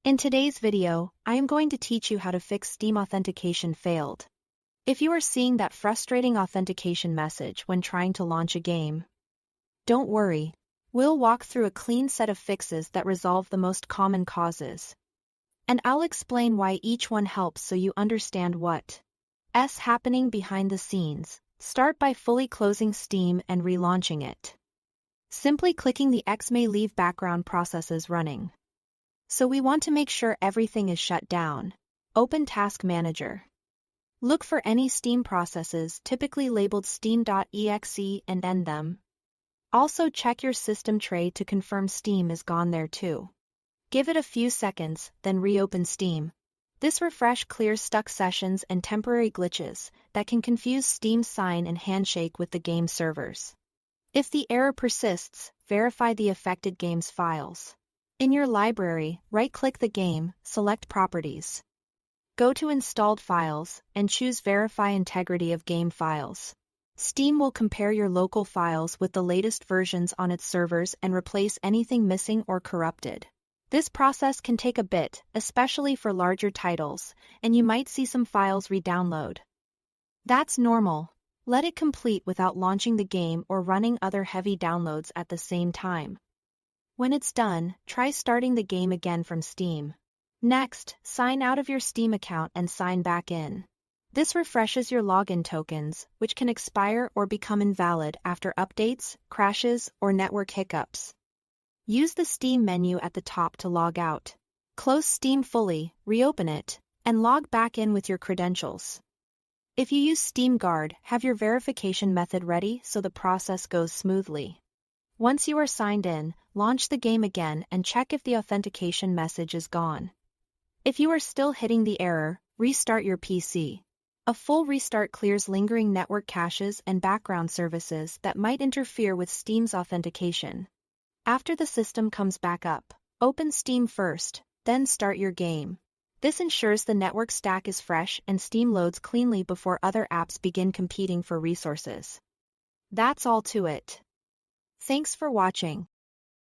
In today's video, I am going to teach you how to fix Steam Authentication Failed. If you are seeing that frustrating authentication message when trying to launch a game, don't worry. We'll walk through a clean set of fixes that resolve the most common causes. And I'll explain why each one helps so you understand what's happening behind the scenes. Start by fully closing Steam and relaunching it. Simply clicking the X may leave background processes running. So we want to make sure everything is shut down. Open Task Manager. Look for any Steam processes typically labeled steam.exe and end them. Also check your system tray to confirm Steam is gone there too. Give it a few seconds, then reopen Steam. This refresh clears stuck sessions and temporary glitches that can confuse Steam's sign and handshake with the game servers. If the error persists, verify the affected game's files. In your library, right-click the game, select Properties. Go to Installed Files, and choose Verify Integrity of Game Files. Steam will compare your local files with the latest versions on its servers and replace anything missing or corrupted. This process can take a bit, especially for larger titles, and you might see some files re-download. That's normal. Let it complete without launching the game or running other heavy downloads at the same time. When it's done, try starting the game again from Steam. Next, sign out of your Steam account and sign back in. This refreshes your login tokens, which can expire or become invalid after updates, crashes, or network hiccups. Use the Steam menu at the top to log out. Close Steam fully, reopen it, and log back in with your credentials. If you use Steam Guard, have your verification method ready so the process goes smoothly. Once you are signed in, launch the game again and check if the authentication message is gone. If you are still hitting the error, restart your PC. A full restart clears lingering network caches and background services that might interfere with Steam's authentication. After the system comes back up, open Steam first, then start your game. This ensures the network stack is fresh and Steam loads cleanly before other apps begin competing for resources. That's all to it. Thanks for watching.